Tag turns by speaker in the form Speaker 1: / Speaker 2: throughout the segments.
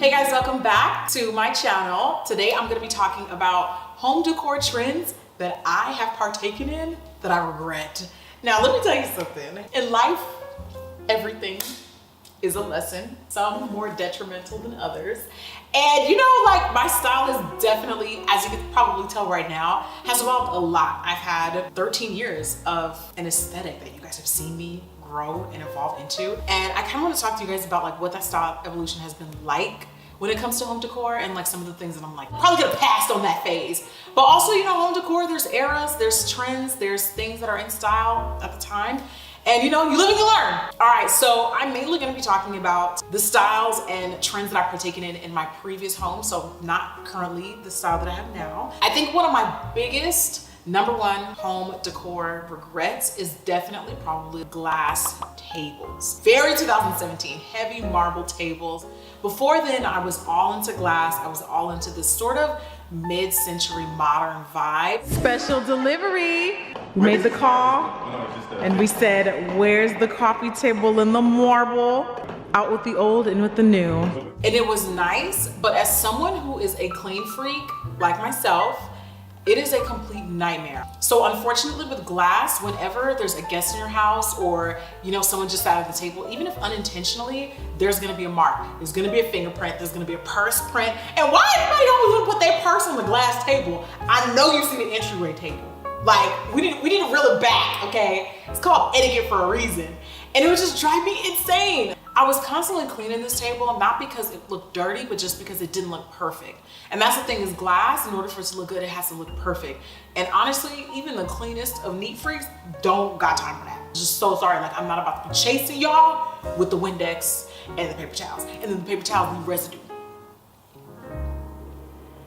Speaker 1: Hey guys, welcome back to my channel. Today I'm going to be talking about home decor trends that I have partaken in that I regret. Now let me tell you something. In life, everything is a lesson, some more detrimental than others. And you know, like my style is definitely, as you can probably tell right now, has evolved a lot. I've had 13 years of an aesthetic that you guys have seen me grow and evolve into. And I kind of want to talk to you guys about like what that style evolution has been like when it comes to home decor and like some of the things that I'm like probably gonna pass on that phase. But also, you know, home decor, there's eras, there's trends, there's things that are in style at the time. And you know, you live and you learn. All right, so I'm mainly gonna be talking about the styles and trends that I've partaken in my previous home. So not currently the style that I have now. I think one of my biggest number one home decor regrets is definitely probably glass tables. Very 2017, heavy marble tables. Before then, I was all into glass. I was all into this sort of mid-century modern vibe. Special delivery. We made the call and we said, where's the coffee table and the marble? Out with the old and with the new. And it was nice, but as someone who is a clean freak like myself, it is a complete nightmare. So unfortunately with glass, whenever there's a guest in your house or you know someone just sat at the table, even if unintentionally, there's gonna be a mark. There's gonna be a fingerprint, there's gonna be a purse print. And why everybody always wanna put their purse on the glass table? I know you've seen the entryway table. Like, we need to reel it back, okay? It's called etiquette for a reason. And it would just drive me insane. I was constantly cleaning this table, not because it looked dirty, but just because it didn't look perfect. And that's the thing is glass, in order for it to look good, it has to look perfect. And honestly, even the cleanest of neat freaks don't got time for that. Just so sorry, like I'm not about to be chasing y'all with the Windex and the paper towels. And then the paper towels leave residue.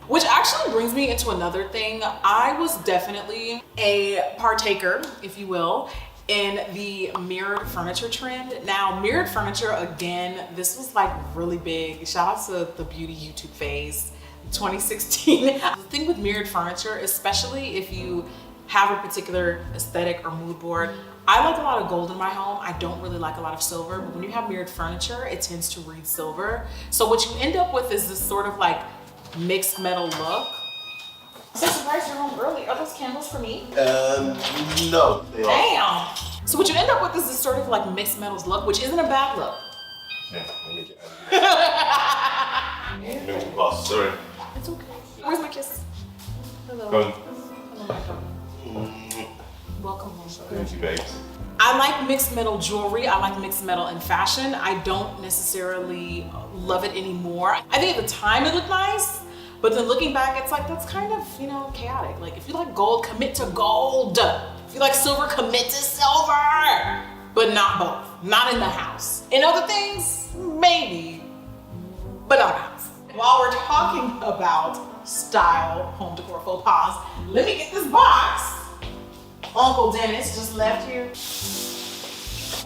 Speaker 1: Which actually brings me into another thing. I was definitely a partaker, if you will, in the mirrored furniture trend. Now, mirrored furniture, again, this was like really big. Shout out to the beauty YouTube phase, 2016. The thing with mirrored furniture, especially if you have a particular aesthetic or mood board, I like a lot of gold in my home. I don't really like a lot of silver, but when you have mirrored furniture, it tends to read silver. So what you end up with is this sort of like mixed metal look. So surprised you're home early. Are those candles for me?
Speaker 2: No.
Speaker 1: Damn. So what you end up with is this sort of like mixed metals look, which isn't a bad look.
Speaker 2: Yeah, let me get out of here. No boss, sorry.
Speaker 1: It's okay. Where's my kiss? Hello.
Speaker 2: Go on.
Speaker 1: Hello. Welcome home.
Speaker 2: Thank you, babes.
Speaker 1: I like mixed metal jewelry. I like mixed metal in fashion. I don't necessarily love it anymore. I think at the time it looked nice, but then looking back, it's like, that's kind of, you know, chaotic. Like if you like gold, commit to gold. If you like silver, commit to silver. But not both, not in the house. In other things, maybe, but not in the house. While we're talking about style, home decor faux pas, let me get this box Uncle Dennis just left here.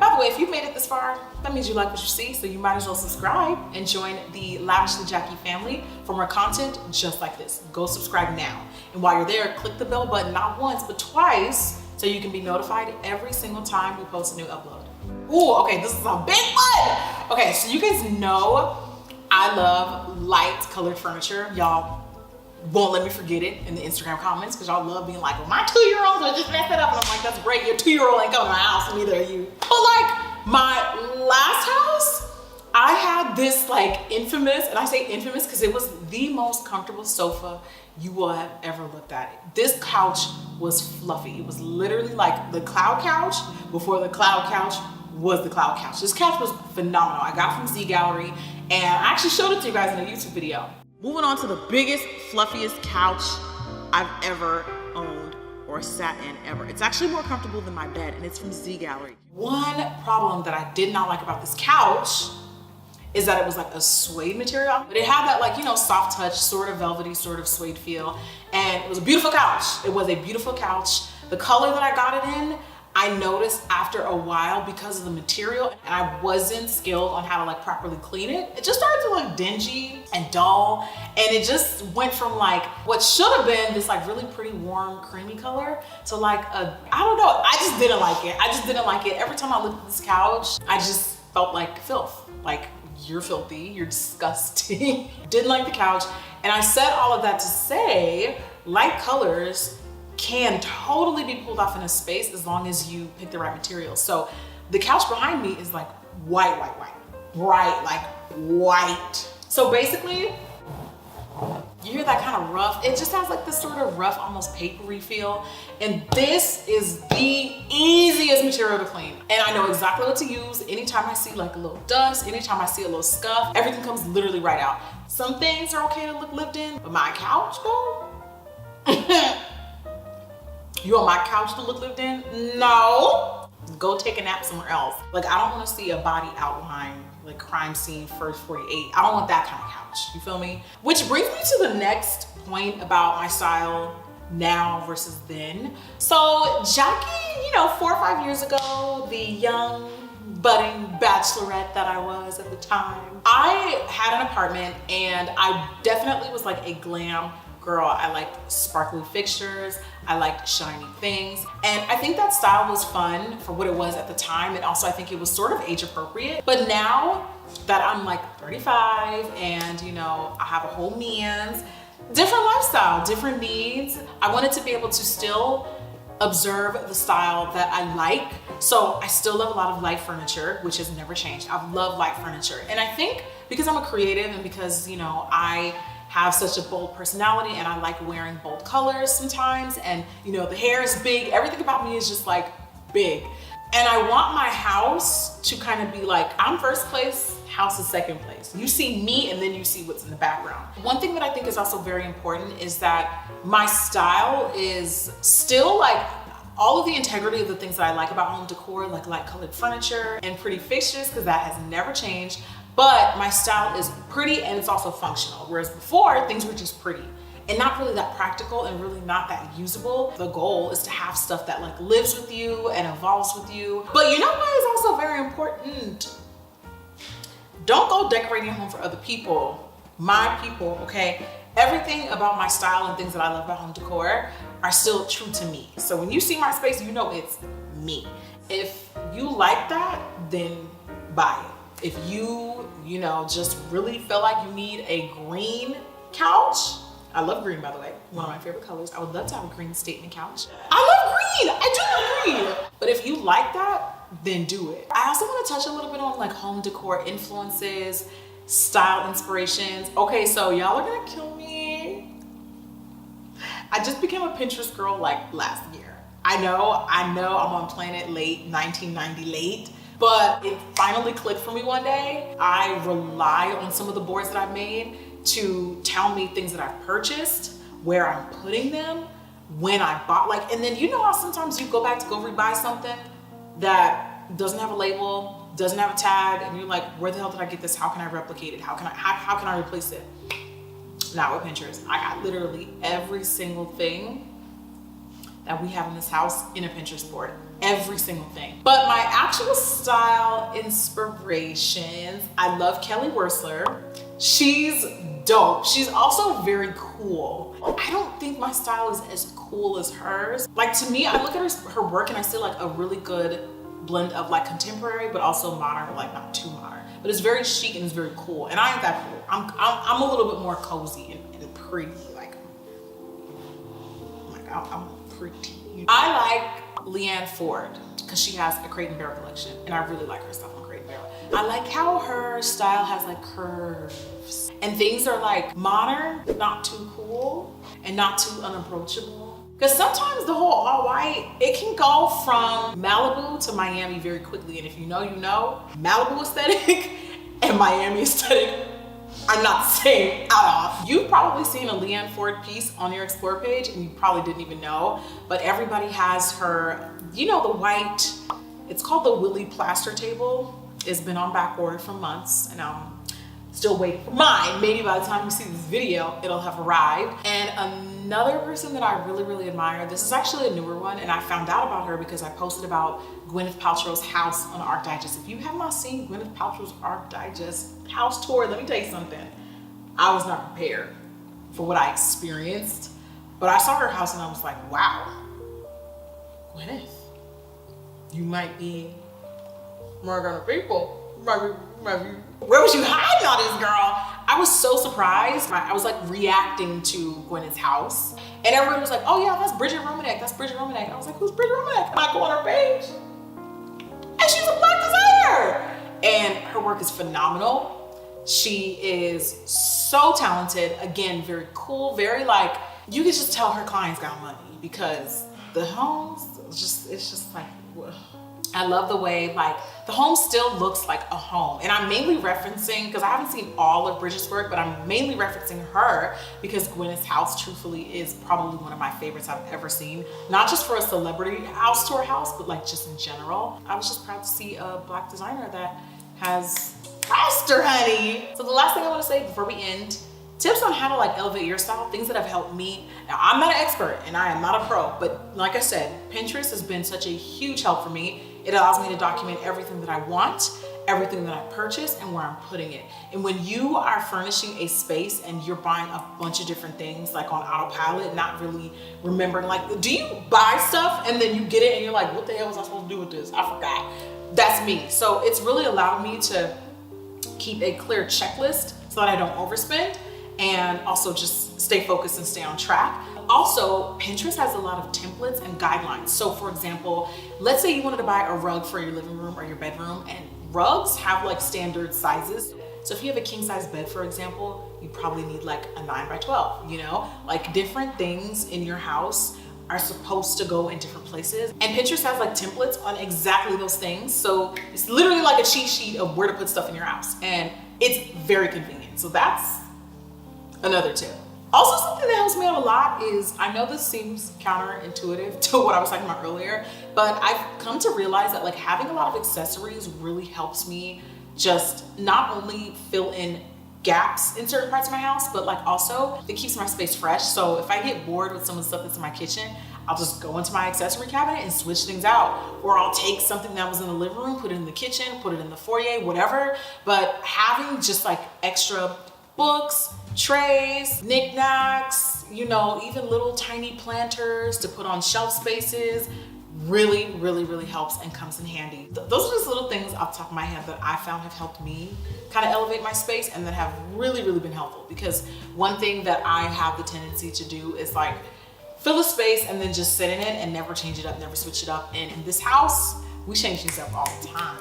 Speaker 1: By the way, if you've made it this far, that means you like what you see, so you might as well subscribe and join the Lavishly Jackie family for more content just like this. Go subscribe now. And while you're there, click the bell button, not once, but twice, so you can be notified every single time we post a new upload. Ooh, okay, this is a big one. Okay, so you guys know I love light colored furniture. Y'all won't let me forget it in the Instagram comments because y'all love being like, well, my 2-year-olds are just messed it up. And I'm like, that's great. Your 2-year-old ain't coming to my house, and neither are you. But like my last house, I had this like infamous, and I say infamous because it was the most comfortable sofa you will have ever looked at. This couch was fluffy. It was literally like the cloud couch before the cloud couch was the cloud couch. This couch was phenomenal. I got it from Z Gallery, and I actually showed it to you guys in a YouTube video. Moving on to the biggest, fluffiest couch I've ever owned or sat in ever. It's actually more comfortable than my bed, and it's from Z Gallery. One problem that I did not like about this couch is that it was like a suede material, but it had that like, you know, soft touch, sort of velvety, sort of suede feel. And it was a beautiful couch. It was a beautiful couch. The color that I got it in, I noticed after a while because of the material, and I wasn't skilled on how to like properly clean it, it just started to look dingy and dull, and it just went from like what should have been this like really pretty warm creamy color to like a, I don't know, I just didn't like it. I just didn't like it. Every time I looked at this couch, I just felt like filth. Like you're filthy, you're disgusting. Didn't like the couch. And I said all of that to say, light colors can totally be pulled off in a space as long as you pick the right materials. So the couch behind me is like white, bright, like white. So basically, you hear that kind of rough, it just has like this sort of rough, almost papery feel. And this is the easiest material to clean. And I know exactly what to use. Anytime I see like a little dust, anytime I see a little scuff, everything comes literally right out. Some things are okay to look lived in, but my couch though? You want my couch to look lived in? No. Go take a nap somewhere else. Like, I don't want to see a body outline, like crime scene first 48. I don't want that kind of couch. You feel me? Which brings me to the next point about my style now versus then. So Jackie, you know, 4 or 5 years ago, the young budding bachelorette that I was at the time, I had an apartment and I definitely was like a glam girl. I liked sparkly fixtures. I liked shiny things. And I think that style was fun for what it was at the time. And also I think it was sort of age appropriate. But now that I'm like 35 and, you know, I have a whole man's, different lifestyle, different needs, I wanted to be able to still observe the style that I like. So I still love a lot of light furniture, which has never changed. I love light furniture. And I think because I'm a creative and because, you know, I have such a bold personality and I like wearing bold colors sometimes, and you know, the hair is big, everything about me is just like big. And I want my house to kind of be like, I'm first place, house is second place. You see me and then you see what's in the background. One thing that I think is also very important is that my style is still like all of the integrity of the things that I like about home decor, like light colored furniture and pretty fixtures, because that has never changed. But my style is pretty and it's also functional. Whereas before, things were just pretty and not really that practical and really not that usable. The goal is to have stuff that like lives with you and evolves with you. But you know what is also very important? Don't go decorating your home for other people. My people, okay? Everything about my style and things that I love about home decor are still true to me. So when you see my space, you know it's me. If you like that, then buy it. If you know, just really feel like you need a green couch, I love green, by the way, one of my favorite colors. I would love to have a green statement couch. I love green, I do love green. But if you like that, then do it. I also want to touch a little bit on like home decor influences, style inspirations. Okay, so y'all are gonna kill me. I just became a Pinterest girl like last year. I know I'm on planet late, 1990 late. But it finally clicked for me one day. I rely on some of the boards that I've made to tell me things that I've purchased, where I'm putting them, when I bought, like, and then you know how sometimes you go back to go rebuy something that doesn't have a label, doesn't have a tag, and you're like, where the hell did I get this? How can I replicate it? How can I replace it? Not with Pinterest. I got literally every single thing that we have in this house in a Pinterest board. Every single thing. But my actual style inspirations, I love Kelly Wearstler. She's dope. She's also very cool. I don't think my style is as cool as hers. Like, to me, I look at her work and I see like a really good blend of like contemporary, but also modern, but like not too modern. But it's very chic and it's very cool. And I ain't that cool. I'm a little bit more cozy and pretty. Like I'm pretty. I like Leanne Ford because she has a Crate & Barrel collection and I really like her stuff on Crate & Barrel. I like how her style has like curves and things are like modern, not too cool and not too unapproachable. Because sometimes the whole all white, it can go from Malibu to Miami very quickly. And if you know, you know, Malibu aesthetic and Miami aesthetic are not the same at all. You've probably seen a Leanne Ford piece on your Explore page and you probably didn't even know, but everybody has her, you know, the white, it's called the Willy Plaster table. It's been on back order for months and I'm still waiting for mine. Maybe by the time you see this video, it'll have arrived. And another person that I really, really admire, this is actually a newer one and I found out about her because I posted about Gwyneth Paltrow's house on Art Digest. If you have not seen Gwyneth Paltrow's Art Digest house tour, let me tell you something. I was not prepared for what I experienced, but I saw her house and I was like, wow, Gwyneth, you might be more gonna people Where was you hiding all this, girl? I was so surprised. I was like reacting to Gwyneth's house. And everyone was like, oh yeah, that's Bridget Romanek. That's Bridget Romanek. I was like, who's Bridget Romanek? I go on her page. And she's a Black designer. And her work is phenomenal. She is so talented. Again, very cool, very like, you can just tell her clients got money because the homes, it's just like, whoa. I love the way like the home still looks like a home. And I'm mainly referencing, because I haven't seen all of Bridget's work, but I'm mainly referencing her because Gwyneth's house truthfully is probably one of my favorites I've ever seen. Not just for a celebrity house tour house, but like just in general. I was just proud to see a Black designer that has roster, honey. So the last thing I want to say before we end, tips on how to like elevate your style, things that have helped me. Now, I'm not an expert and I am not a pro, but like I said, Pinterest has been such a huge help for me. It allows me to document everything that I want, everything that I purchase, and where I'm putting it. And when you are furnishing a space and you're buying a bunch of different things like on autopilot, not really remembering, like, do you buy stuff and then you get it and you're like, what the hell was I supposed to do with this? I forgot. That's me. So it's really allowed me to keep a clear checklist so that I don't overspend, and also just stay focused and stay on track. Also, Pinterest has a lot of templates and guidelines. So for example, let's say you wanted to buy a rug for your living room or your bedroom, and rugs have like standard sizes. So if you have a king size bed, for example, you probably need like a 9 by 12, you know? Like different things in your house are supposed to go in different places. And Pinterest has like templates on exactly those things. So it's literally like a cheat sheet of where to put stuff in your house. And it's very convenient. So that's another tip. Also, something that helps me out a lot is, I know this seems counterintuitive to what I was talking about earlier, but I've come to realize that like having a lot of accessories really helps me just not only fill in gaps in certain parts of my house, but like also it keeps my space fresh. So if I get bored with some of the stuff that's in my kitchen, I'll just go into my accessory cabinet and switch things out. Or I'll take something that was in the living room, put it in the kitchen, put it in the foyer, whatever. But having just like extra books, trays, knickknacks, you know, even little tiny planters to put on shelf spaces really helps and comes in handy. Those are just little things off the top of my head that I found have helped me kind of elevate my space and that have really been helpful. Because one thing that I have the tendency to do is like fill a space and then just sit in it and never change it up, never switch it up. And in this house, we change things up all the time.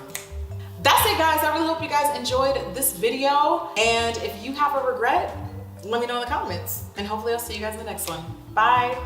Speaker 1: That's it, guys. I really hope you guys enjoyed this video. And if you have a regret, let me know in the comments. And hopefully I'll see you guys in the next one. Bye.